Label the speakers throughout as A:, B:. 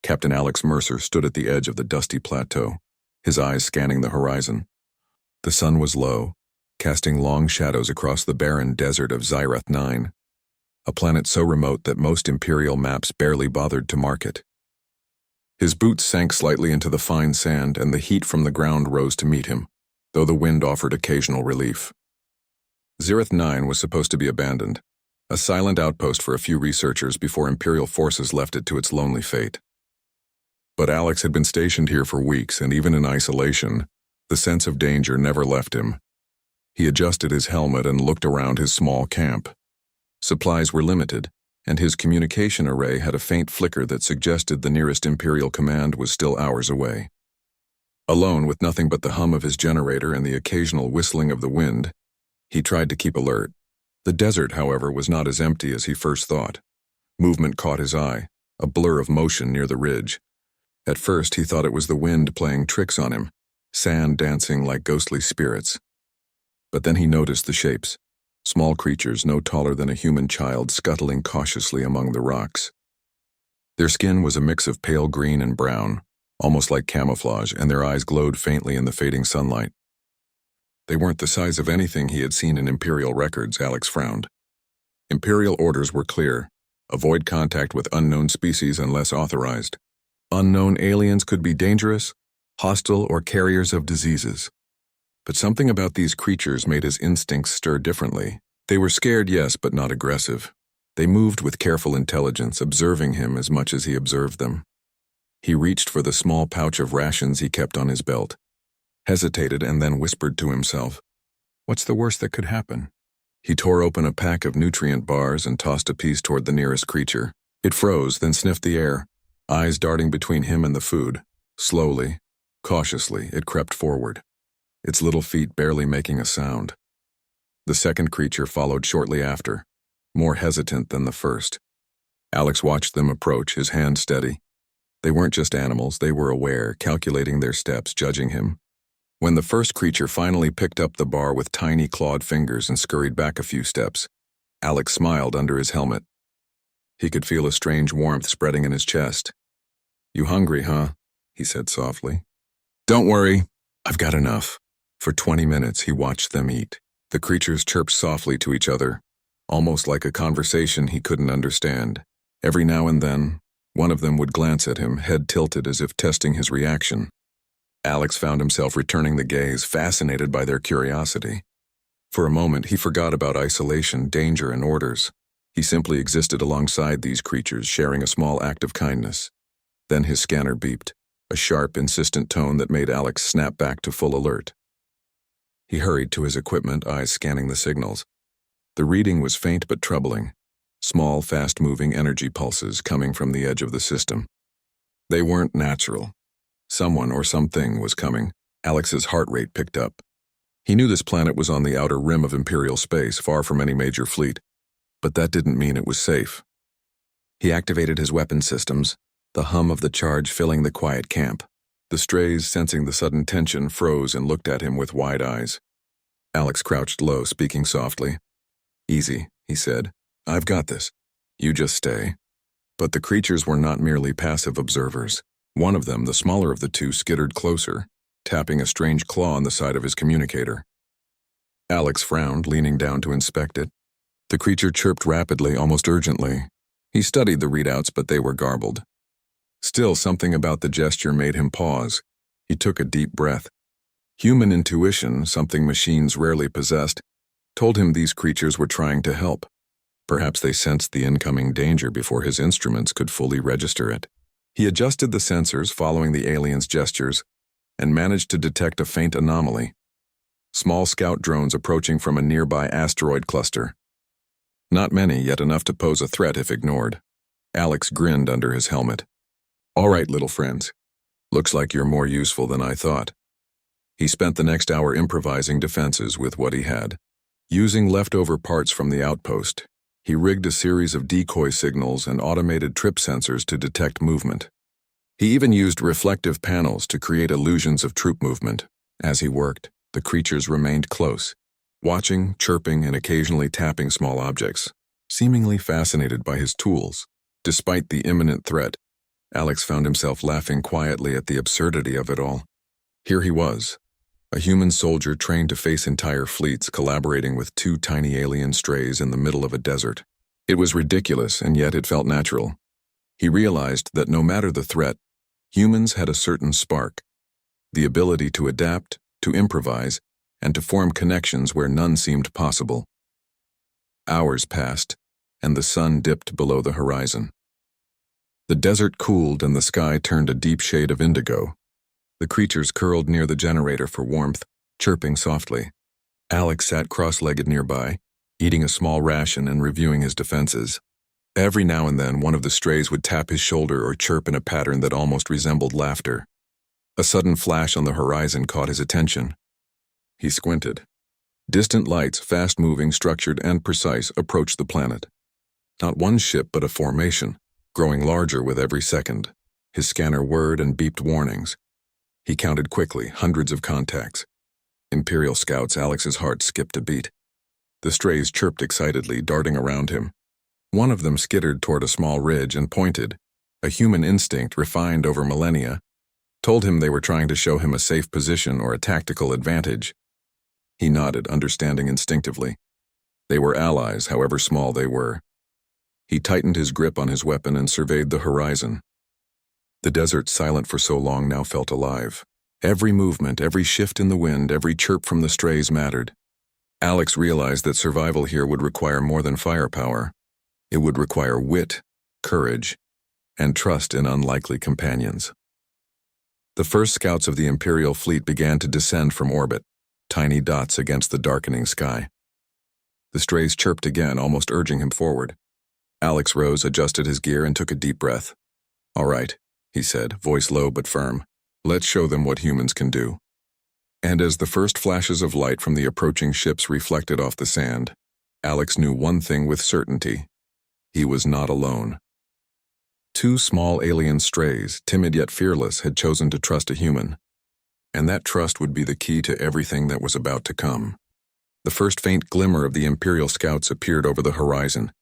A: Captain Alex Mercer stood at the edge of the dusty plateau, his eyes scanning the horizon. The sun was low, casting long shadows across the barren desert of Zyreth 9, a planet so remote that most Imperial maps barely bothered to mark it. His boots sank slightly into the fine sand, and the heat from the ground rose to meet him, though the wind offered occasional relief. Zyreth 9 was supposed to be abandoned, a silent outpost for a few researchers before Imperial forces left it to its lonely fate. But Alex had been stationed here for weeks, and even in isolation, the sense of danger never left him. He adjusted his helmet and looked around his small camp. Supplies were limited, and his communication array had a faint flicker that suggested the nearest Imperial command was still hours away. Alone, with nothing but the hum of his generator and the occasional whistling of the wind, he tried to keep alert. The desert, however, was not as empty as he first thought. Movement caught his eye, a blur of motion near the ridge. At first, he thought it was the wind playing tricks on him, sand dancing like ghostly spirits. But then he noticed the shapes, small creatures no taller than a human child scuttling cautiously among the rocks. Their skin was a mix of pale green and brown, almost like camouflage, and their eyes glowed faintly in the fading sunlight. They weren't the size of anything he had seen in Imperial records, Alex frowned. Imperial orders were clear: avoid contact with unknown species unless authorized. Unknown aliens could be dangerous, hostile, or carriers of diseases. But something about these creatures made his instincts stir differently. They were scared, yes, but not aggressive. They moved with careful intelligence, observing him as much as he observed them. He reached for the small pouch of rations he kept on his belt, hesitated, and then whispered to himself, "What's the worst that could happen?" He tore open a pack of nutrient bars and tossed a piece toward the nearest creature. It froze, then sniffed the air, eyes darting between him and the food. Slowly, cautiously, it crept forward, its little feet barely making a sound. The second creature followed shortly after, more hesitant than the first. Alex watched them approach, his hand steady. They weren't just animals, they were aware, calculating their steps, judging him. When the first creature finally picked up the bar with tiny clawed fingers and scurried back a few steps, Alex smiled under his helmet. He could feel a strange warmth spreading in his chest. "You hungry, huh?" he said softly. "Don't worry, I've got enough." For 20 minutes he watched them eat. The creatures chirped softly to each other, almost like a conversation he couldn't understand. Every now and then, one of them would glance at him, head tilted as if testing his reaction. Alex found himself returning the gaze, fascinated by their curiosity. For a moment, he forgot about isolation, danger, and orders. He simply existed alongside these creatures, sharing a small act of kindness. Then his scanner beeped, a sharp, insistent tone that made Alex snap back to full alert. He hurried to his equipment, eyes scanning the signals. The reading was faint but troubling, small, fast-moving energy pulses coming from the edge of the system. They weren't natural. Someone or something was coming. Alex's heart rate picked up. He knew this planet was on the outer rim of Imperial space, far from any major fleet, but that didn't mean it was safe. He activated his weapon systems, the hum of the charge filling the quiet camp. The strays, sensing the sudden tension, froze and looked at him with wide eyes. Alex crouched low, speaking softly. "Easy," he said. "I've got this. You just stay." But the creatures were not merely passive observers. One of them, the smaller of the two, skittered closer, tapping a strange claw on the side of his communicator. Alex frowned, leaning down to inspect it. The creature chirped rapidly, almost urgently. He studied the readouts, but they were garbled. Still, something about the gesture made him pause. He took a deep breath. Human intuition, something machines rarely possessed, told him these creatures were trying to help. Perhaps they sensed the incoming danger before his instruments could fully register it. He adjusted the sensors, following the alien's gestures, and managed to detect a faint anomaly. Small scout drones approaching from a nearby asteroid cluster. Not many, yet enough to pose a threat if ignored. Alex grinned under his helmet. "All right, little friends. Looks like you're more useful than I thought." He spent the next hour improvising defenses with what he had. Using leftover parts from the outpost, he rigged a series of decoy signals and automated trip sensors to detect movement. He even used reflective panels to create illusions of troop movement. As he worked, the creatures remained close, watching, chirping, and occasionally tapping small objects, seemingly fascinated by his tools. Despite the imminent threat, Alex found himself laughing quietly at the absurdity of it all. Here he was, a human soldier trained to face entire fleets, collaborating with two tiny alien strays in the middle of a desert. It was ridiculous, and yet it felt natural. He realized that no matter the threat, humans had a certain spark, the ability to adapt, to improvise, and to form connections where none seemed possible. Hours passed, and the sun dipped below the horizon. The desert cooled and the sky turned a deep shade of indigo. The creatures curled near the generator for warmth, chirping softly. Alex sat cross-legged nearby, eating a small ration and reviewing his defenses. Every now and then, one of the strays would tap his shoulder or chirp in a pattern that almost resembled laughter. A sudden flash on the horizon caught his attention. He squinted. Distant lights, fast-moving, structured, and precise, approached the planet. Not one ship, but a formation, growing larger with every second. His scanner whirred and beeped warnings. He counted quickly, hundreds of contacts. Imperial scouts. Alex's heart skipped a beat. The strays chirped excitedly, darting around him. One of them skittered toward a small ridge and pointed. A human instinct, refined over millennia, told him they were trying to show him a safe position or a tactical advantage. He nodded, understanding instinctively. They were allies, however small they were. He tightened his grip on his weapon and surveyed the horizon. The desert, silent for so long, now felt alive. Every movement, every shift in the wind, every chirp from the strays mattered. Alex realized that survival here would require more than firepower. It would require wit, courage, and trust in unlikely companions. The first scouts of the Imperial fleet began to descend from orbit, tiny dots against the darkening sky. The strays chirped again, almost urging him forward. Alex rose, adjusted his gear, and took a deep breath. "All right," he said, voice low but firm. "Let's show them what humans can do." And as the first flashes of light from the approaching ships reflected off the sand, Alex knew one thing with certainty. He was not alone. Two small alien strays, timid yet fearless, had chosen to trust a human. And that trust would be the key to everything that was about to come. The first faint glimmer of the Imperial scouts appeared over the horizon,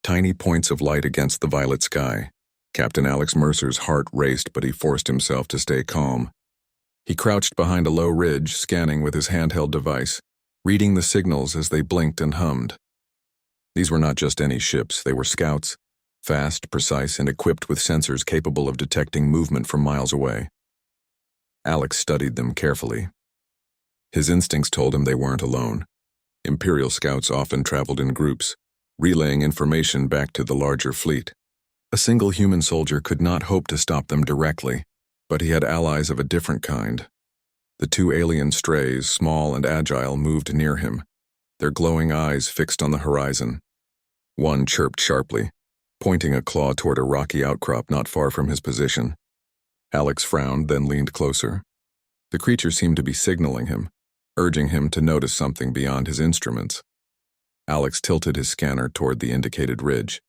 A: tiny points of light against the violet sky. Captain Alex Mercer's heart raced, but he forced himself to stay calm. He crouched behind a low ridge, scanning with his handheld device, reading the signals as they blinked and hummed. These were not just any ships, they were scouts, fast, precise, and equipped with sensors capable of detecting movement from miles away. Alex studied them carefully. His instincts told him they weren't alone. Imperial scouts often traveled in groups, relaying information back to the larger fleet. A single human soldier could not hope to stop them directly, but he had allies of a different kind. The two alien strays, small and agile, moved near him, their glowing eyes fixed on the horizon. One chirped sharply, pointing a claw toward a rocky outcrop not far from his position. Alex frowned, then leaned closer. The creature seemed to be signaling him, urging him to notice something beyond his instruments. Alex tilted his scanner toward the indicated ridge.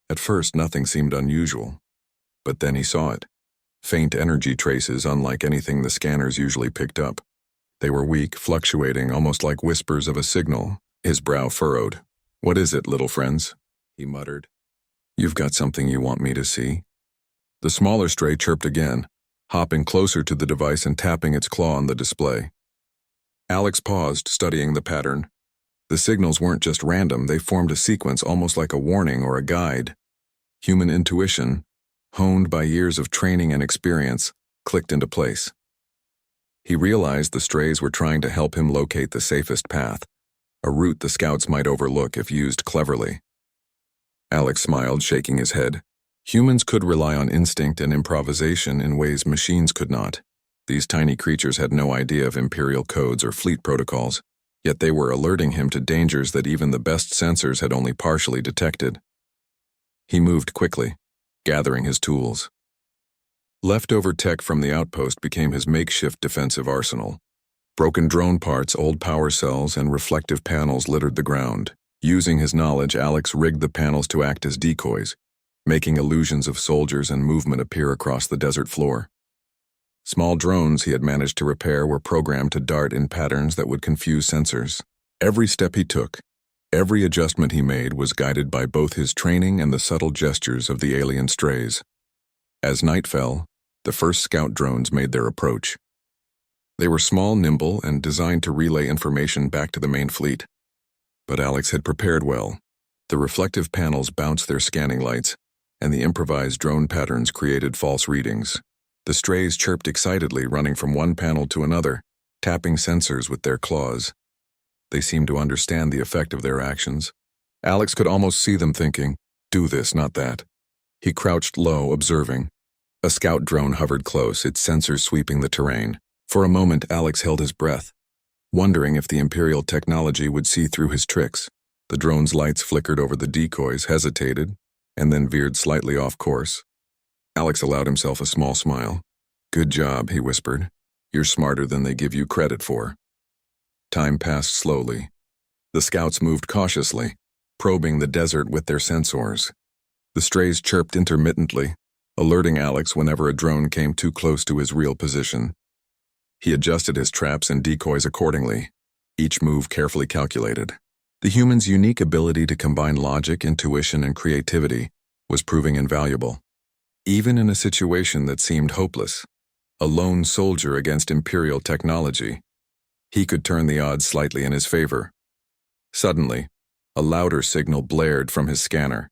A: At first, nothing seemed unusual, but then he saw it. Faint energy traces unlike anything the scanners usually picked up. They were weak, fluctuating, almost like whispers of a signal. His brow furrowed. "What is it, little friends?" he muttered. "You've got something you want me to see?" The smaller stray chirped again, hopping closer to the device and tapping its claw on the display. Alex paused, studying the pattern. The signals weren't just random, they formed a sequence almost like a warning or a guide. Human intuition, honed by years of training and experience, clicked into place. He realized the strays were trying to help him locate the safest path, a route the scouts might overlook if used cleverly. Alex smiled, shaking his head. Humans could rely on instinct and improvisation in ways machines could not. These tiny creatures had no idea of Imperial codes or fleet protocols, yet they were alerting him to dangers that even the best sensors had only partially detected. He moved quickly, gathering his tools. Leftover tech from the outpost became his makeshift defensive arsenal. Broken drone parts, old power cells, and reflective panels littered the ground. Using his knowledge, Alex rigged the panels to act as decoys, making illusions of soldiers and movement appear across the desert floor. Small drones he had managed to repair were programmed to dart in patterns that would confuse sensors. Every step he took, every adjustment he made was guided by both his training and the subtle gestures of the alien strays. As night fell, the first scout drones made their approach. They were small, nimble, and designed to relay information back to the main fleet. But Alex had prepared well. The reflective panels bounced their scanning lights, and the improvised drone patterns created false readings. The strays chirped excitedly, running from one panel to another, tapping sensors with their claws. They seemed to understand the effect of their actions. Alex could almost see them thinking, "Do this, not that." He crouched low, observing. A scout drone hovered close, its sensors sweeping the terrain. For a moment, Alex held his breath, wondering if the Imperial technology would see through his tricks. The drone's lights flickered over the decoys, hesitated, and then veered slightly off course. Alex allowed himself a small smile. "Good job," he whispered. "You're smarter than they give you credit for." Time passed slowly. The scouts moved cautiously, probing the desert with their sensors. The strays chirped intermittently, alerting Alex whenever a drone came too close to his real position. He adjusted his traps and decoys accordingly, each move carefully calculated. The human's unique ability to combine logic, intuition, and creativity was proving invaluable. Even in a situation that seemed hopeless, a lone soldier against Imperial technology, he could turn the odds slightly in his favor. Suddenly, a louder signal blared from his scanner.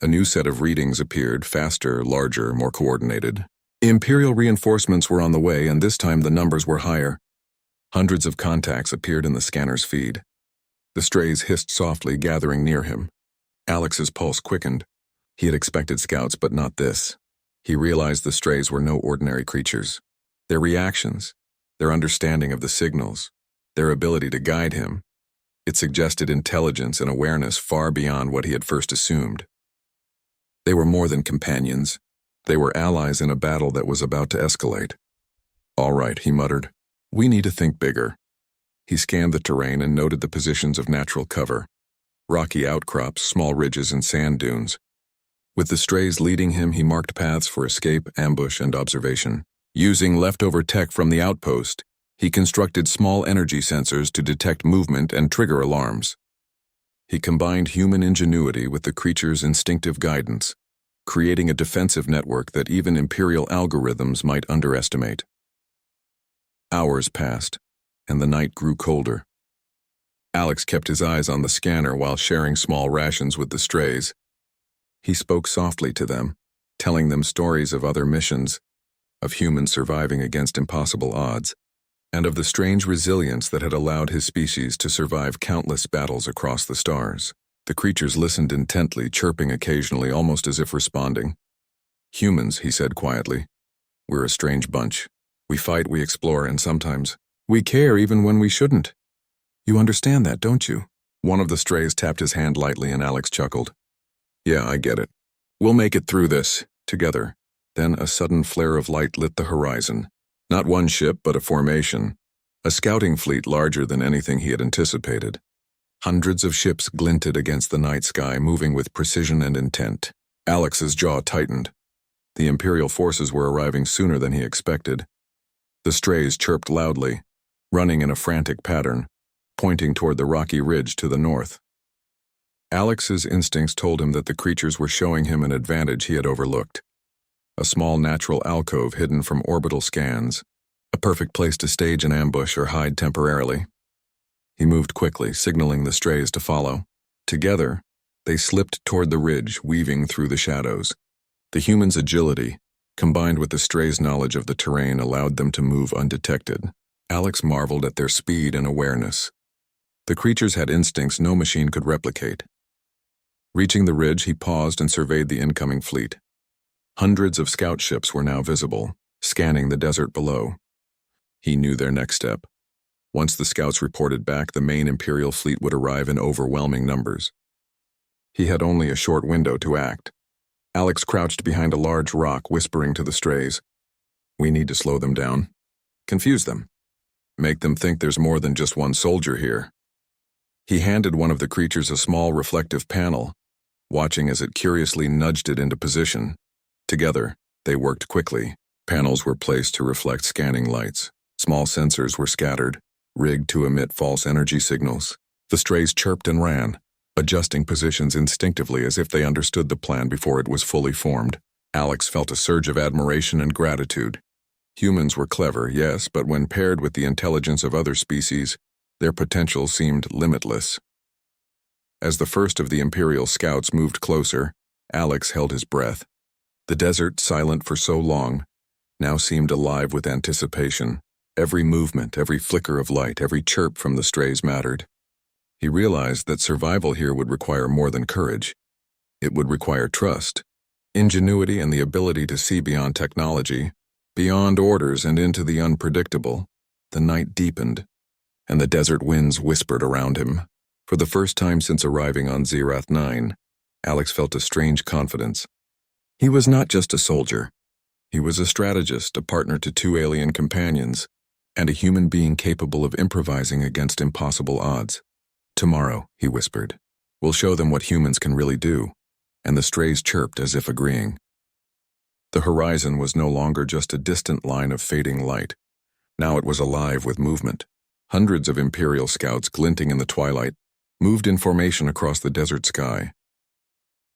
A: A new set of readings appeared, faster, larger, more coordinated. Imperial reinforcements were on the way, and this time the numbers were higher. Hundreds of contacts appeared in the scanner's feed. The strays hissed softly, gathering near him. Alex's pulse quickened. He had expected scouts, but not this. He realized the strays were no ordinary creatures. Their reactions, their understanding of the signals, their ability to guide him, it suggested intelligence and awareness far beyond what he had first assumed. They were more than companions. They were allies in a battle that was about to escalate. "All right," he muttered. "We need to think bigger." He scanned the terrain and noted the positions of natural cover: rocky outcrops, small ridges, and sand dunes. With the strays leading him, he marked paths for escape, ambush, and observation. Using leftover tech from the outpost, he constructed small energy sensors to detect movement and trigger alarms. He combined human ingenuity with the creature's instinctive guidance, creating a defensive network that even Imperial algorithms might underestimate. Hours passed, and the night grew colder. Alex kept his eyes on the scanner while sharing small rations with the strays. He spoke softly to them, telling them stories of other missions, of humans surviving against impossible odds, and of the strange resilience that had allowed his species to survive countless battles across the stars. The creatures listened intently, chirping occasionally, almost as if responding. "Humans," he said quietly. "We're a strange bunch. We fight, we explore, and sometimes we care even when we shouldn't. You understand that, don't you?" One of the strays tapped his hand lightly, and Alex chuckled. "Yeah, I get it. We'll make it through this, together." Then a sudden flare of light lit the horizon. Not one ship, but a formation. A scouting fleet larger than anything he had anticipated. Hundreds of ships glinted against the night sky, moving with precision and intent. Alex's jaw tightened. The Imperial forces were arriving sooner than he expected. The strays chirped loudly, running in a frantic pattern, pointing toward the rocky ridge to the north. Alex's instincts told him that the creatures were showing him an advantage he had overlooked. A small natural alcove hidden from orbital scans, a perfect place to stage an ambush or hide temporarily. He moved quickly, signaling the strays to follow. Together, they slipped toward the ridge, weaving through the shadows. The human's agility, combined with the strays' knowledge of the terrain, allowed them to move undetected. Alex marveled at their speed and awareness. The creatures had instincts no machine could replicate. Reaching the ridge, he paused and surveyed the incoming fleet. Hundreds of scout ships were now visible, scanning the desert below. He knew their next step. Once the scouts reported back, the main Imperial fleet would arrive in overwhelming numbers. He had only a short window to act. Alex crouched behind a large rock, whispering to the strays. "We need to slow them down. Confuse them. Make them think there's more than just one soldier here." He handed one of the creatures a small reflective panel, watching as it curiously nudged it into position. Together, they worked quickly. Panels were placed to reflect scanning lights. Small sensors were scattered, rigged to emit false energy signals. The strays chirped and ran, adjusting positions instinctively as if they understood the plan before it was fully formed. Alex felt a surge of admiration and gratitude. Humans were clever, yes, but when paired with the intelligence of other species, their potential seemed limitless. As the first of the Imperial scouts moved closer, Alex held his breath. The desert, silent for so long, now seemed alive with anticipation. Every movement, every flicker of light, every chirp from the strays mattered. He realized that survival here would require more than courage. It would require trust, ingenuity, and the ability to see beyond technology, beyond orders and into the unpredictable. The night deepened, and the desert winds whispered around him. For the first time since arriving on Zirath 9, Alex felt a strange confidence. He was not just a soldier. He was a strategist, a partner to 2 alien companions, and a human being capable of improvising against impossible odds. "Tomorrow," he whispered, "we'll show them what humans can really do," and the strays chirped as if agreeing. The horizon was no longer just a distant line of fading light. Now it was alive with movement. Hundreds of Imperial scouts, glinting in the twilight, moved in formation across the desert sky.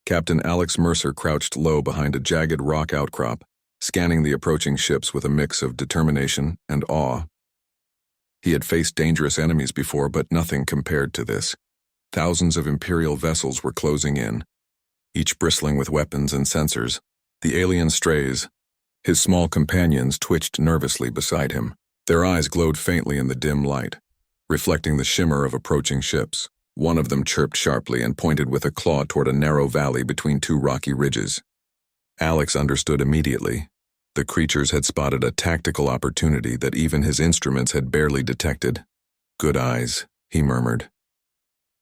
A: Captain Alex Mercer crouched low behind a jagged rock outcrop, scanning the approaching ships with a mix of determination and awe. He had faced dangerous enemies before, but nothing compared to this. Thousands of Imperial vessels were closing in, each bristling with weapons and sensors. The alien strays, his small companions, twitched nervously beside him. Their eyes glowed faintly in the dim light, reflecting the shimmer of approaching ships. One of them chirped sharply and pointed with a claw toward a narrow valley between 2 rocky ridges. Alex understood immediately. The creatures had spotted a tactical opportunity that even his instruments had barely detected. "Good eyes," he murmured.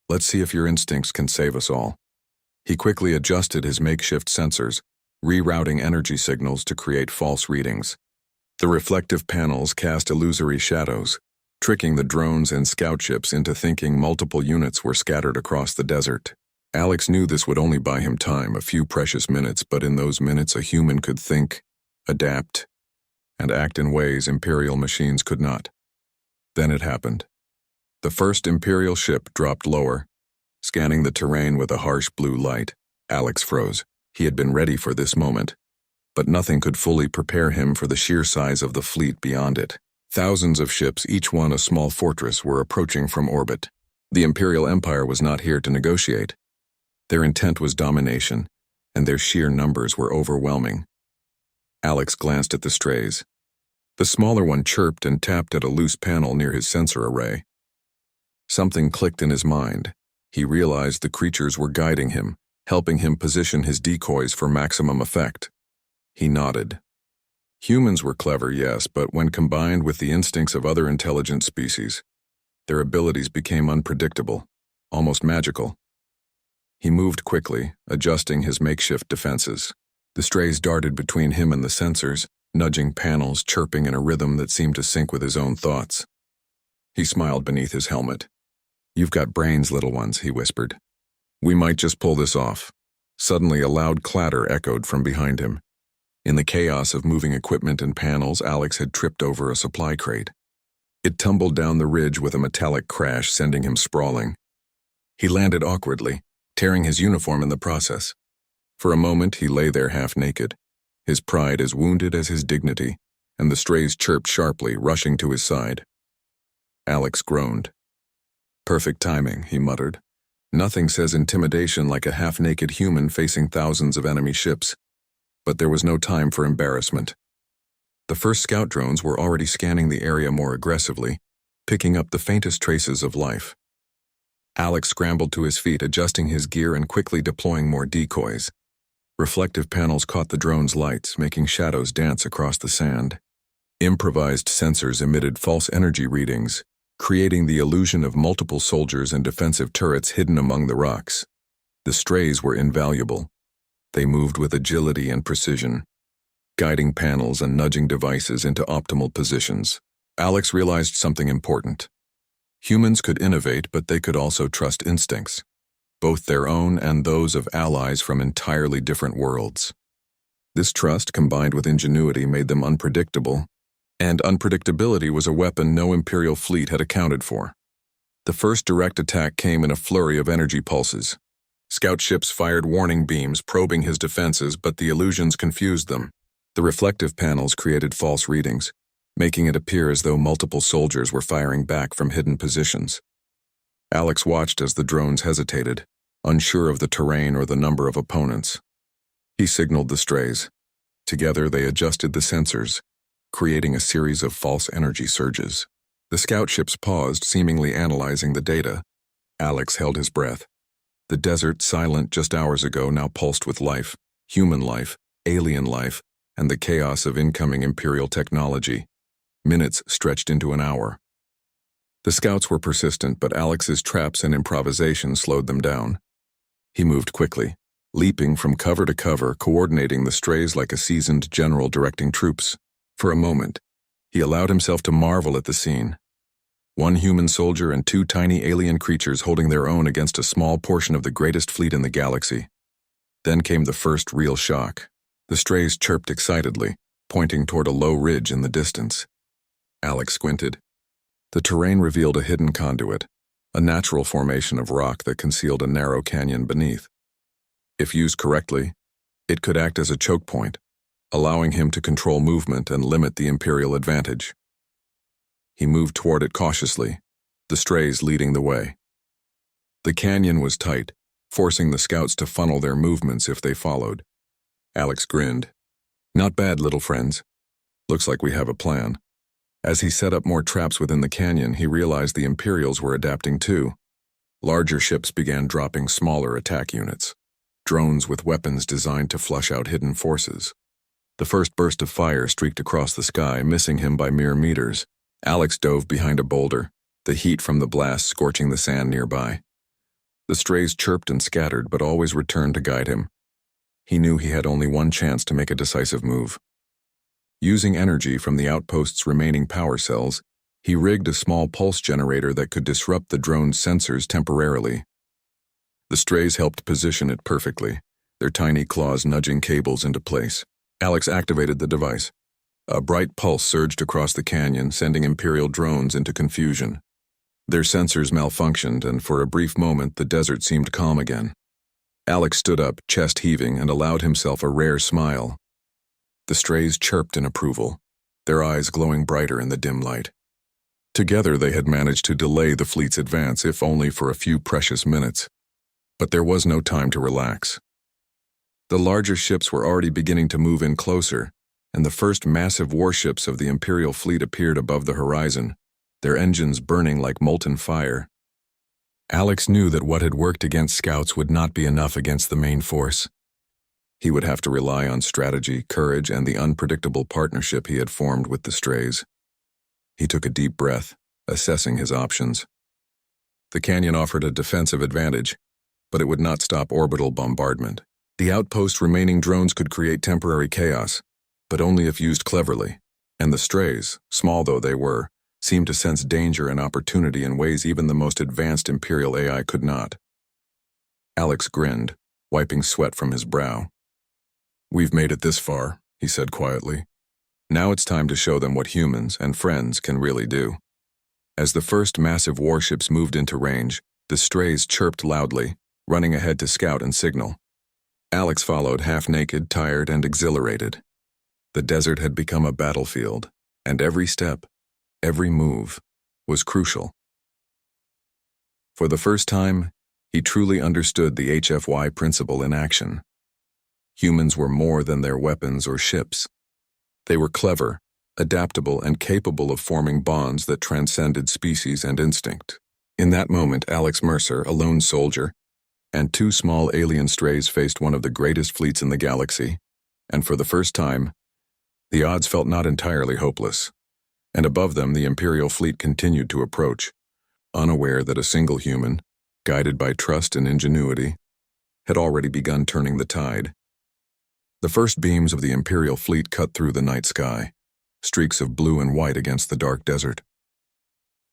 A: "Let's see if your instincts can save us all." He quickly adjusted his makeshift sensors, rerouting energy signals to create false readings. The reflective panels cast illusory shadows, tricking the drones and scout ships into thinking multiple units were scattered across the desert. Alex knew this would only buy him time, a few precious minutes, but in those minutes a human could think, adapt, and act in ways Imperial machines could not. Then it happened. The first Imperial ship dropped lower, scanning the terrain with a harsh blue light. Alex froze. He had been ready for this moment, but nothing could fully prepare him for the sheer size of the fleet beyond it. Thousands of ships, each one a small fortress, were approaching from orbit. The Imperial Empire was not here to negotiate. Their intent was domination, and their sheer numbers were overwhelming. Alex glanced at the strays. The smaller one chirped and tapped at a loose panel near his sensor array. Something clicked in his mind. He realized the creatures were guiding him, helping him position his decoys for maximum effect. He nodded. Humans were clever, yes, but when combined with the instincts of other intelligent species, their abilities became unpredictable, almost magical. He moved quickly, adjusting his makeshift defenses. The strays darted between him and the sensors, nudging panels, chirping in a rhythm that seemed to sync with his own thoughts. He smiled beneath his helmet. "You've got brains, little ones," he whispered. "We might just pull this off." Suddenly a loud clatter echoed from behind him. In the chaos of moving equipment and panels, Alex had tripped over a supply crate. It tumbled down the ridge with a metallic crash, sending him sprawling. He landed awkwardly, tearing his uniform in the process. For a moment he lay there half naked, his pride as wounded as his dignity, and the strays chirped sharply, rushing to his side. Alex groaned. "Perfect timing," he muttered. "Nothing says intimidation like a half-naked human facing thousands of enemy ships." But there was no time for embarrassment. The first scout drones were already scanning the area more aggressively, picking up the faintest traces of life. Alex scrambled to his feet, adjusting his gear and quickly deploying more decoys. Reflective panels caught the drone's lights, making shadows dance across the sand. Improvised sensors emitted false energy readings, creating the illusion of multiple soldiers and defensive turrets hidden among the rocks. The strays were invaluable. They moved with agility and precision, guiding panels and nudging devices into optimal positions. Alex realized something important. Humans could innovate, but they could also trust instincts, both their own and those of allies from entirely different worlds. This trust, combined with ingenuity, made them unpredictable, and unpredictability was a weapon no Imperial fleet had accounted for. The first direct attack came in a flurry of energy pulses. Scout ships fired warning beams, probing his defenses, but the illusions confused them. The reflective panels created false readings, making it appear as though multiple soldiers were firing back from hidden positions. Alex watched as the drones hesitated, unsure of the terrain or the number of opponents. He signaled the strays. Together they adjusted the sensors, creating a series of false energy surges. The scout ships paused, seemingly analyzing the data. Alex held his breath. The desert, silent just hours ago, now pulsed with life, human life, alien life, and the chaos of incoming Imperial technology. Minutes stretched into an hour. The scouts were persistent, but Alex's traps and improvisation slowed them down. He moved quickly, leaping from cover to cover, coordinating the strays like a seasoned general directing troops. For a moment, he allowed himself to marvel at the scene. One human soldier and two tiny alien creatures holding their own against a small portion of the greatest fleet in the galaxy. Then came the first real shock. The strays chirped excitedly, pointing toward a low ridge in the distance. Alex squinted. The terrain revealed a hidden conduit, a natural formation of rock that concealed a narrow canyon beneath. If used correctly, it could act as a choke point, allowing him to control movement and limit the Imperial advantage. He moved toward it cautiously, the strays leading the way. The canyon was tight, forcing the scouts to funnel their movements if they followed. Alex grinned. "Not bad, little friends. Looks like we have a plan." As he set up more traps within the canyon, he realized the Imperials were adapting too. Larger ships began dropping smaller attack units, drones with weapons designed to flush out hidden forces. The first burst of fire streaked across the sky, missing him by mere meters. Alex dove behind a boulder, the heat from the blast scorching the sand nearby. The strays chirped and scattered, but always returned to guide him. He knew he had only one chance to make a decisive move. Using energy from the outpost's remaining power cells, he rigged a small pulse generator that could disrupt the drone's sensors temporarily. The strays helped position it perfectly, their tiny claws nudging cables into place. Alex activated the device. A bright pulse surged across the canyon, sending Imperial drones into confusion. Their sensors malfunctioned, and for a brief moment the desert seemed calm again. Alex stood up, chest heaving, and allowed himself a rare smile. The strays chirped in approval, their eyes glowing brighter in the dim light. Together they had managed to delay the fleet's advance, if only for a few precious minutes. But there was no time to relax. The larger ships were already beginning to move in closer, and the first massive warships of the Imperial fleet appeared above the horizon, their engines burning like molten fire. Alex knew that what had worked against scouts would not be enough against the main force. He would have to rely on strategy, courage, and the unpredictable partnership he had formed with the strays. He took a deep breath, assessing his options. The canyon offered a defensive advantage, but it would not stop orbital bombardment. The outpost's remaining drones could create temporary chaos, but only if used cleverly, and the strays, small though they were, seemed to sense danger and opportunity in ways even the most advanced Imperial AI could not. Alex grinned, wiping sweat from his brow. "We've made it this far," he said quietly. "Now it's time to show them what humans and friends can really do." As the first massive warships moved into range, the strays chirped loudly, running ahead to scout and signal. Alex followed, half-naked, tired, and exhilarated. The desert had become a battlefield, and every step, every move, was crucial. For the first time, he truly understood the HFY principle in action. Humans were more than their weapons or ships. They were clever, adaptable, and capable of forming bonds that transcended species and instinct. In that moment, Alex Mercer, a lone soldier, and two small alien strays faced one of the greatest fleets in the galaxy, and for the first time, the odds felt not entirely hopeless, and above them the Imperial fleet continued to approach, unaware that a single human, guided by trust and ingenuity, had already begun turning the tide. The first beams of the Imperial fleet cut through the night sky, streaks of blue and white against the dark desert.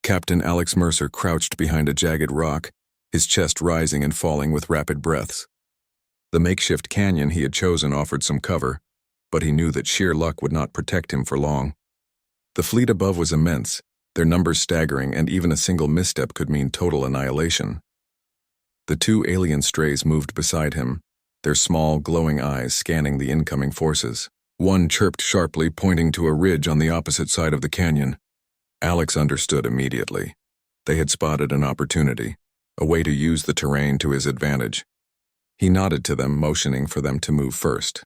A: Captain Alex Mercer crouched behind a jagged rock, his chest rising and falling with rapid breaths. The makeshift canyon he had chosen offered some cover, but he knew that sheer luck would not protect him for long. The fleet above was immense, their numbers staggering, and even a single misstep could mean total annihilation. The two alien strays moved beside him, their small, glowing eyes scanning the incoming forces. One chirped sharply, pointing to a ridge on the opposite side of the canyon. Alex understood immediately. They had spotted an opportunity, a way to use the terrain to his advantage. He nodded to them, motioning for them to move first.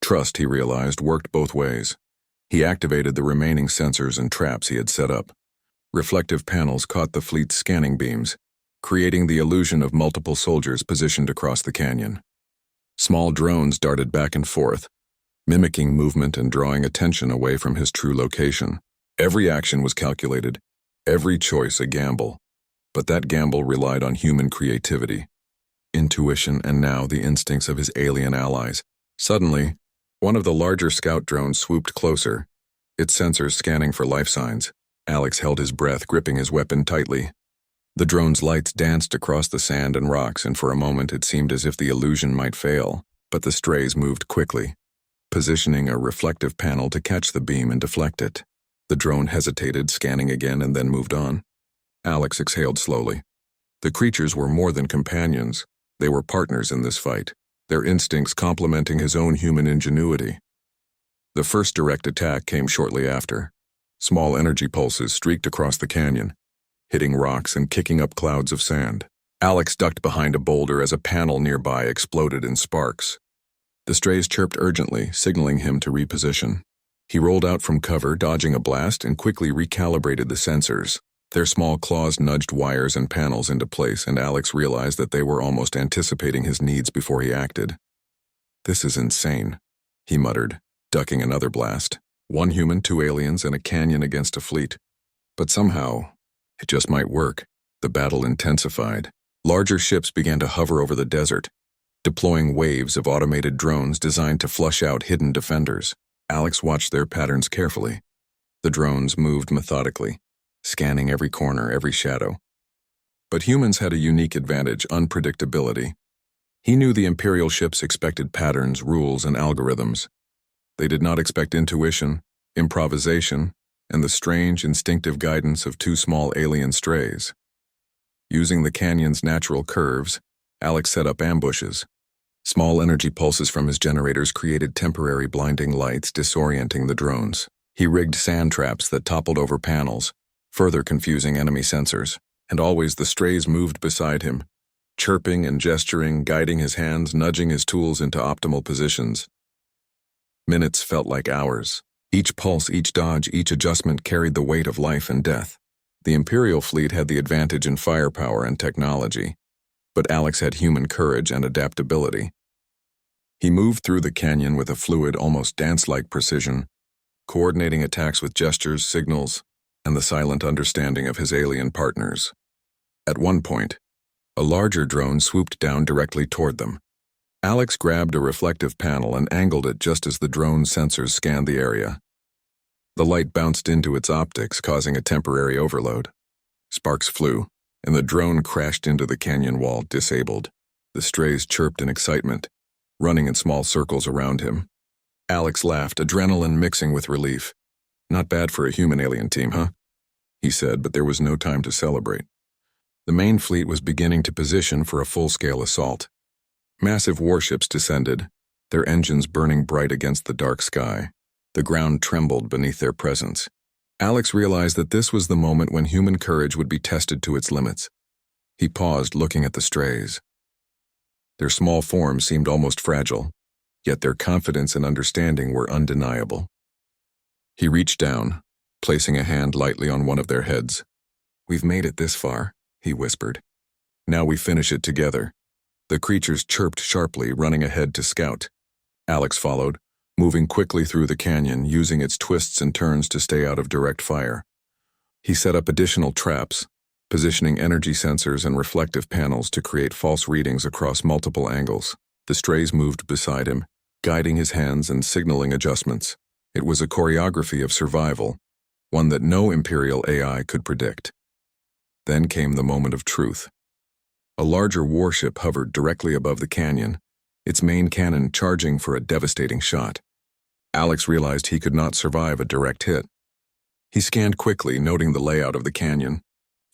A: Trust, he realized, worked both ways. He activated the remaining sensors and traps he had set up. Reflective panels caught the fleet's scanning beams, creating the illusion of multiple soldiers positioned across the canyon. Small drones darted back and forth, mimicking movement and drawing attention away from his true location. Every action was calculated, every choice a gamble. But that gamble relied on human creativity, intuition, and now the instincts of his alien allies. Suddenly, one of the larger scout drones swooped closer, its sensors scanning for life signs. Alex held his breath, gripping his weapon tightly. The drone's lights danced across the sand and rocks, and for a moment it seemed as if the illusion might fail. But the strays moved quickly, positioning a reflective panel to catch the beam and deflect it. The drone hesitated, scanning again, and then moved on. Alex exhaled slowly. The creatures were more than companions. They were partners in this fight, their instincts complementing his own human ingenuity. The first direct attack came shortly after. Small energy pulses streaked across the canyon, hitting rocks and kicking up clouds of sand. Alex ducked behind a boulder as a panel nearby exploded in sparks. The strays chirped urgently, signaling him to reposition. He rolled out from cover, dodging a blast, and quickly recalibrated the sensors. Their small claws nudged wires and panels into place, and Alex realized that they were almost anticipating his needs before he acted. "This is insane," he muttered, ducking another blast. One human, two aliens, and a canyon against a fleet. But somehow, it just might work. The battle intensified. Larger ships began to hover over the desert, deploying waves of automated drones designed to flush out hidden defenders. Alex watched their patterns carefully. The drones moved methodically, scanning every corner, every shadow. But humans had a unique advantage: unpredictability. He knew the Imperial ships expected patterns, rules, and algorithms. They did not expect intuition, improvisation, and the strange, instinctive guidance of two small alien strays. Using the canyon's natural curves, Alex set up ambushes. Small energy pulses from his generators created temporary blinding lights, disorienting the drones. He rigged sand traps that toppled over panels, further confusing enemy sensors. And always the strays moved beside him, chirping and gesturing, guiding his hands, nudging his tools into optimal positions. Minutes felt like hours. Each pulse, each dodge, each adjustment carried the weight of life and death. The Imperial fleet had the advantage in firepower and technology, but Alex had human courage and adaptability. He moved through the canyon with a fluid, almost dance-like precision, coordinating attacks with gestures, signals, and the silent understanding of his alien partners. At one point, a larger drone swooped down directly toward them. Alex grabbed a reflective panel and angled it just as the drone's sensors scanned the area. The light bounced into its optics, causing a temporary overload. Sparks flew, and the drone crashed into the canyon wall, disabled. The strays chirped in excitement, running in small circles around him. Alex laughed, adrenaline mixing with relief. "Not bad for a human alien team, huh?" he said, but there was no time to celebrate. The main fleet was beginning to position for a full-scale assault. Massive warships descended, their engines burning bright against the dark sky. The ground trembled beneath their presence. Alex realized that this was the moment when human courage would be tested to its limits. He paused, looking at the strays. Their small forms seemed almost fragile, yet their confidence and understanding were undeniable. He reached down, placing a hand lightly on one of their heads. "We've made it this far," he whispered. "Now we finish it together." The creatures chirped sharply, running ahead to scout. Alex followed, moving quickly through the canyon, using its twists and turns to stay out of direct fire. He set up additional traps, positioning energy sensors and reflective panels to create false readings across multiple angles. The strays moved beside him, guiding his hands and signaling adjustments. It was a choreography of survival, one that no Imperial AI could predict. Then came the moment of truth. A larger warship hovered directly above the canyon, its main cannon charging for a devastating shot. Alex realized he could not survive a direct hit. He scanned quickly, noting the layout of the canyon.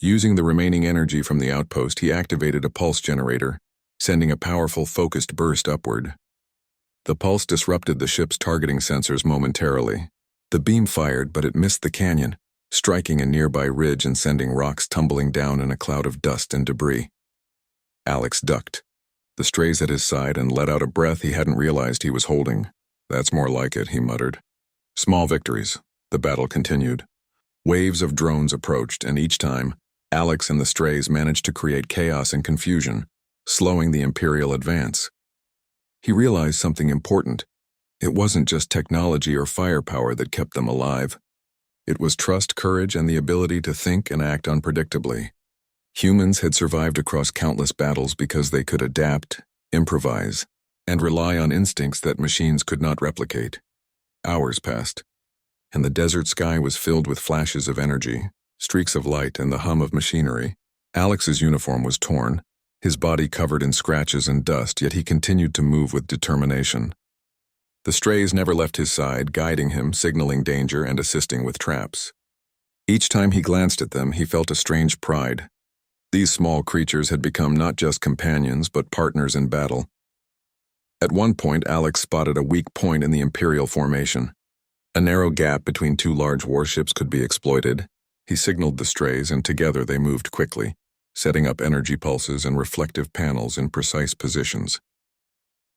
A: Using the remaining energy from the outpost, he activated a pulse generator, sending a powerful focused burst upward. The pulse disrupted the ship's targeting sensors momentarily. The beam fired, but it missed the canyon, striking a nearby ridge and sending rocks tumbling down in a cloud of dust and debris. Alex ducked, the strays at his side, and let out a breath he hadn't realized he was holding. "That's more like it," he muttered. Small victories. The battle continued. Waves of drones approached, and each time, Alex and the strays managed to create chaos and confusion, slowing the Imperial advance. He realized something important. It wasn't just technology or firepower that kept them alive. It was trust, courage, and the ability to think and act unpredictably. Humans had survived across countless battles because they could adapt, improvise, and rely on instincts that machines could not replicate. Hours passed, and the desert sky was filled with flashes of energy, streaks of light, and the hum of machinery. Alex's uniform was torn, his body covered in scratches and dust, yet he continued to move with determination. The strays never left his side, guiding him, signaling danger, and assisting with traps. Each time he glanced at them, he felt a strange pride. These small creatures had become not just companions, but partners in battle. At one point, Alex spotted a weak point in the Imperial formation. A narrow gap between two large warships could be exploited. He signaled the strays, and together they moved quickly, setting up energy pulses and reflective panels in precise positions.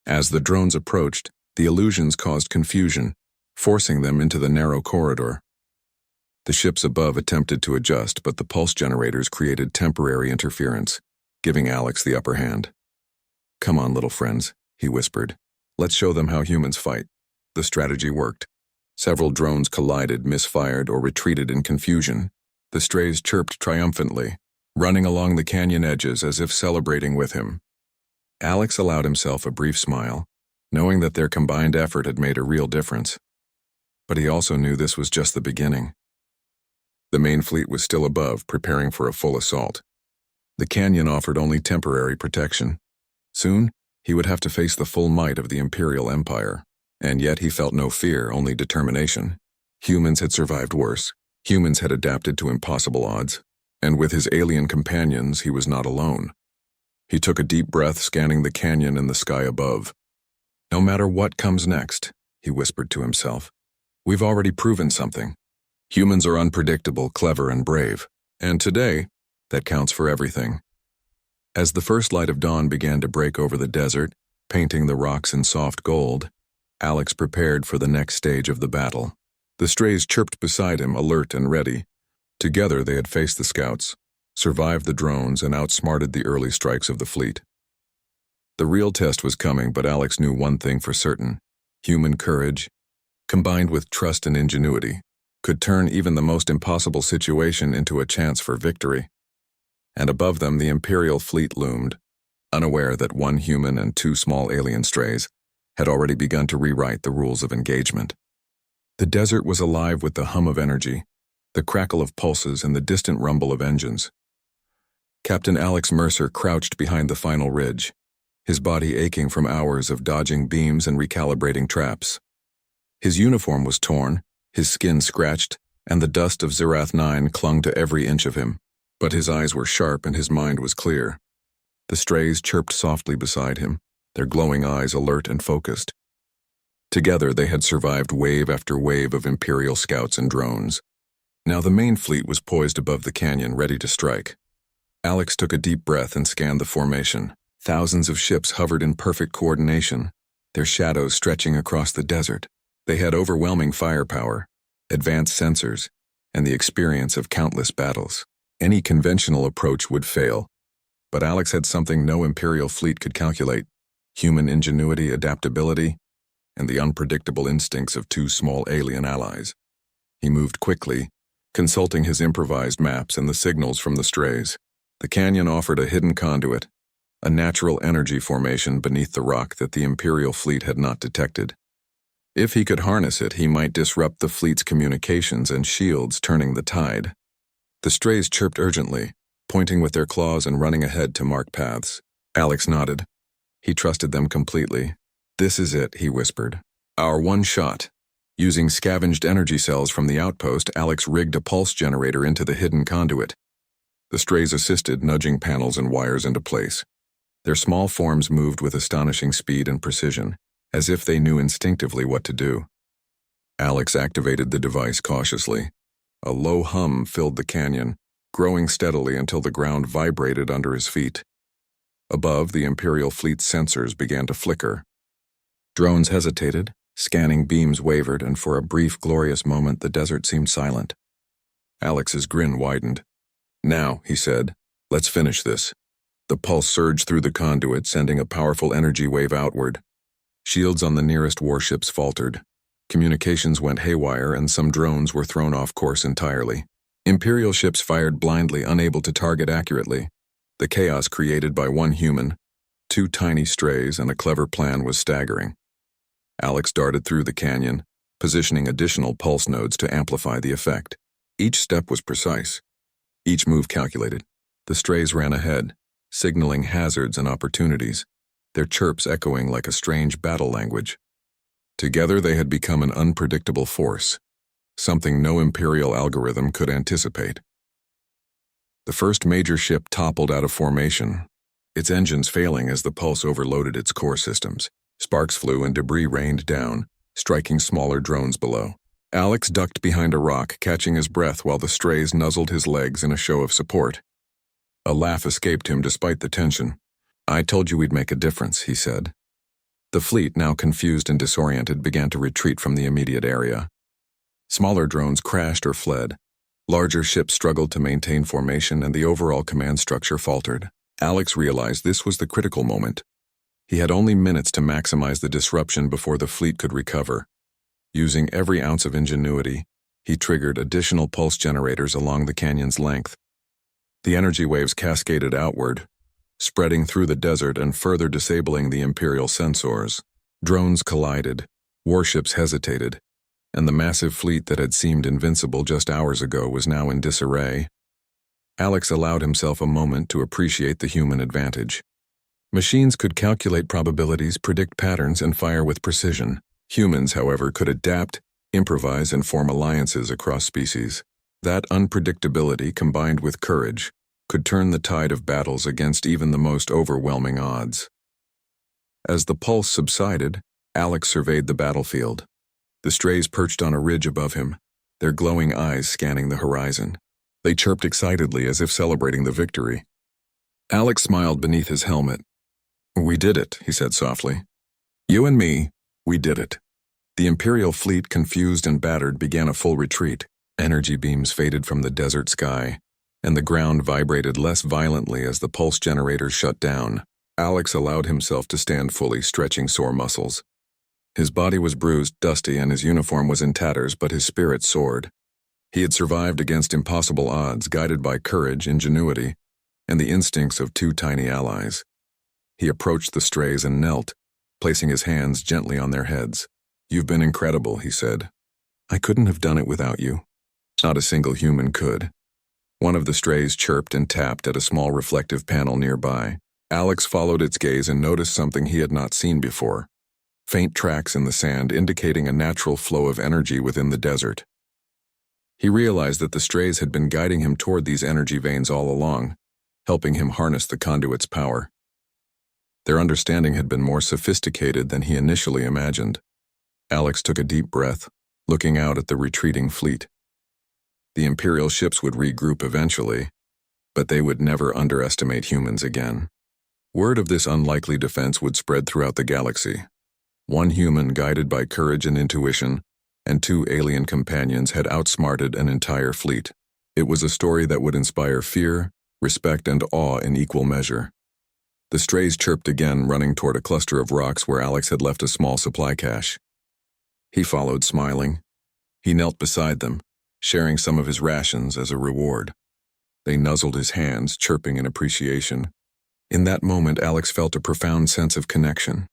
A: As the drones approached, the illusions caused confusion, forcing them into the narrow corridor. The ships above attempted to adjust, but the pulse generators created temporary interference, giving Alex the upper hand. "Come on, little friends," he whispered. "Let's show them how humans fight." The strategy worked. Several drones collided, misfired, or retreated in confusion. The strays chirped triumphantly, running along the canyon edges as if celebrating with him. Alex allowed himself a brief smile, knowing that their combined effort had made a real difference. But he also knew this was just the beginning. The main fleet was still above, preparing for a full assault. The canyon offered only temporary protection. Soon, he would have to face the full might of the Imperial Empire, and yet he felt no fear, only determination. Humans had survived worse. Humans had adapted to impossible odds, and with his alien companions, he was not alone. He took a deep breath, scanning the canyon and the sky above. "No matter what comes next," he whispered to himself, "we've already proven something. Humans are unpredictable, clever, and brave, and today, that counts for everything." As the first light of dawn began to break over the desert, painting the rocks in soft gold, Alex prepared for the next stage of the battle. The strays chirped beside him, alert and ready. Together they had faced the scouts, survived the drones, and outsmarted the early strikes of the fleet. The real test was coming, but Alex knew one thing for certain: human courage, combined with trust and ingenuity, could turn even the most impossible situation into a chance for victory. And above them the Imperial fleet loomed, unaware that one human and two small alien strays had already begun to rewrite the rules of engagement. The desert was alive with the hum of energy, the crackle of pulses, and the distant rumble of engines. Captain Alex Mercer crouched behind the final ridge, his body aching from hours of dodging beams and recalibrating traps. His uniform was torn, his skin scratched, and the dust of Zirath 9 clung to every inch of him. But his eyes were sharp and his mind was clear. The strays chirped softly beside him, their glowing eyes alert and focused. Together they had survived wave after wave of Imperial scouts and drones. Now the main fleet was poised above the canyon, ready to strike. Alex took a deep breath and scanned the formation. Thousands of ships hovered in perfect coordination, their shadows stretching across the desert. They had overwhelming firepower, advanced sensors, and the experience of countless battles. Any conventional approach would fail, but Alex had something no Imperial fleet could calculate: human ingenuity, adaptability, and the unpredictable instincts of two small alien allies. He moved quickly, consulting his improvised maps and the signals from the strays. The canyon offered a hidden conduit, a natural energy formation beneath the rock that the Imperial fleet had not detected. If he could harness it, he might disrupt the fleet's communications and shields, turning the tide. The strays chirped urgently, pointing with their claws and running ahead to mark paths. Alex nodded. He trusted them completely. "This is it," he whispered. "Our one shot." Using scavenged energy cells from the outpost, Alex rigged a pulse generator into the hidden conduit. The strays assisted, nudging panels and wires into place. Their small forms moved with astonishing speed and precision, as if they knew instinctively what to do. Alex activated the device cautiously. A low hum filled the canyon, growing steadily until the ground vibrated under his feet. Above, the Imperial fleet's sensors began to flicker. Drones hesitated, scanning beams wavered, and for a brief, glorious moment the desert seemed silent. Alex's grin widened. "Now," he said, "let's finish this." The pulse surged through the conduit, sending a powerful energy wave outward. Shields on the nearest warships faltered. Communications went haywire, and some drones were thrown off course entirely. Imperial ships fired blindly, unable to target accurately. The chaos created by one human, two tiny strays, and a clever plan was staggering. Alex darted through the canyon, positioning additional pulse nodes to amplify the effect. Each step was precise, each move calculated. The strays ran ahead, signaling hazards and opportunities, their chirps echoing like a strange battle language. Together they had become an unpredictable force, something no Imperial algorithm could anticipate. The first major ship toppled out of formation, its engines failing as the pulse overloaded its core systems. Sparks flew and debris rained down, striking smaller drones below. Alex ducked behind a rock, catching his breath while the strays nuzzled his legs in a show of support. A laugh escaped him despite the tension. "I told you we'd make a difference," he said. The fleet, now confused and disoriented, began to retreat from the immediate area. Smaller drones crashed or fled. Larger ships struggled to maintain formation, and the overall command structure faltered. Alex realized this was the critical moment. He had only minutes to maximize the disruption before the fleet could recover. Using every ounce of ingenuity, he triggered additional pulse generators along the canyon's length. The energy waves cascaded outward, spreading through the desert and further disabling the Imperial sensors. Drones collided, warships hesitated, and the massive fleet that had seemed invincible just hours ago was now in disarray. Alex allowed himself a moment to appreciate the human advantage. Machines could calculate probabilities, predict patterns, and fire with precision. Humans, however, could adapt, improvise, and form alliances across species. That unpredictability, combined with courage, could turn the tide of battles against even the most overwhelming odds. As the pulse subsided, Alex surveyed the battlefield. The strays perched on a ridge above him, their glowing eyes scanning the horizon. They chirped excitedly as if celebrating the victory. Alex smiled beneath his helmet. "We did it," he said softly. "You and me, we did it." The Imperial fleet, confused and battered, began a full retreat. Energy beams faded from the desert sky, and the ground vibrated less violently as the pulse generators shut down. Alex allowed himself to stand fully, stretching sore muscles. His body was bruised, dusty, and his uniform was in tatters, but his spirit soared. He had survived against impossible odds, guided by courage, ingenuity, and the instincts of two tiny allies. He approached the strays and knelt, placing his hands gently on their heads. "You've been incredible," he said. "I couldn't have done it without you." Not a single human could. One of the strays chirped and tapped at a small reflective panel nearby. Alex followed its gaze and noticed something he had not seen before. Faint tracks in the sand indicating a natural flow of energy within the desert. He realized that the strays had been guiding him toward these energy veins all along, helping him harness the conduit's power. Their understanding had been more sophisticated than he initially imagined. Alex took a deep breath, looking out at the retreating fleet. The Imperial ships would regroup eventually, but they would never underestimate humans again. Word of this unlikely defense would spread throughout the galaxy. One human, guided by courage and intuition, and two alien companions had outsmarted an entire fleet. It was a story that would inspire fear, respect, and awe in equal measure. The strays chirped again, running toward a cluster of rocks where Alex had left a small supply cache. He followed, smiling. He knelt beside them, sharing some of his rations as a reward. They nuzzled his hands, chirping in appreciation. In that moment, Alex felt a profound sense of connection.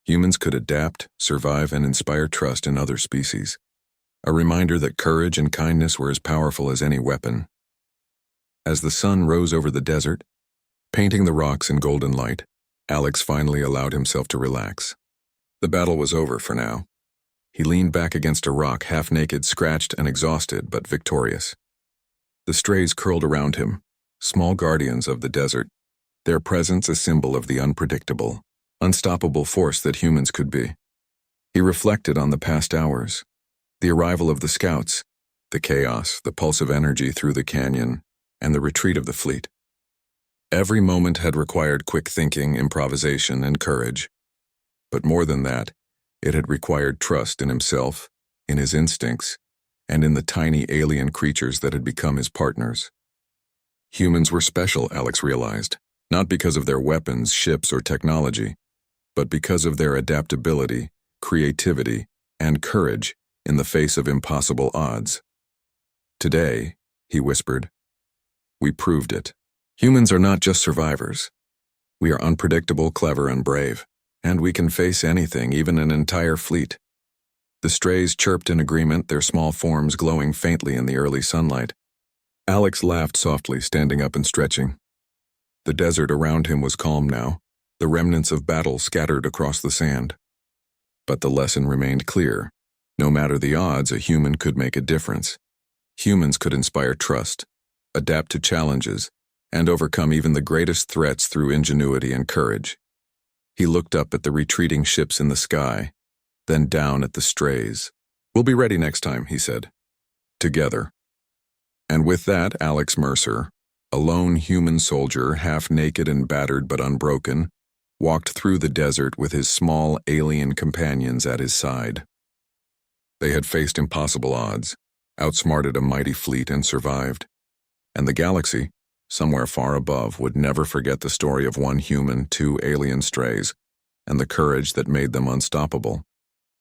A: Humans could adapt, survive, and inspire trust in other species. A reminder that courage and kindness were as powerful as any weapon. As the sun rose over the desert, painting the rocks in golden light, Alex finally allowed himself to relax. The battle was over for now. He leaned back against a rock, half-naked, scratched and exhausted, but victorious. The strays curled around him, small guardians of the desert, their presence a symbol of the unpredictable, unstoppable force that humans could be. He reflected on the past hours, the arrival of the scouts, the chaos, the pulse of energy through the canyon, and the retreat of the fleet. Every moment had required quick thinking, improvisation, and courage. But more than that, it had required trust in himself, in his instincts, and in the tiny alien creatures that had become his partners. Humans were special, Alex realized, not because of their weapons, ships, or technology, but because of their adaptability, creativity, and courage in the face of impossible odds. Today, he whispered, we proved it. Humans are not just survivors. We are unpredictable, clever, and brave, and we can face anything, even an entire fleet. The strays chirped in agreement, their small forms glowing faintly in the early sunlight. Alex laughed softly, standing up and stretching. The desert around him was calm now, the remnants of battle scattered across the sand. But the lesson remained clear. No matter the odds, a human could make a difference. Humans could inspire trust, adapt to challenges, and overcome even the greatest threats through ingenuity and courage. He looked up at the retreating ships in the sky, then down at the strays. We'll be ready next time, he said. Together. And with that, Alex Mercer, a lone human soldier, half naked and battered but unbroken, walked through the desert with his small alien companions at his side. They had faced impossible odds, outsmarted a mighty fleet, and survived. And the galaxy, somewhere far above, would never forget the story of one human, two alien strays, and the courage that made them unstoppable.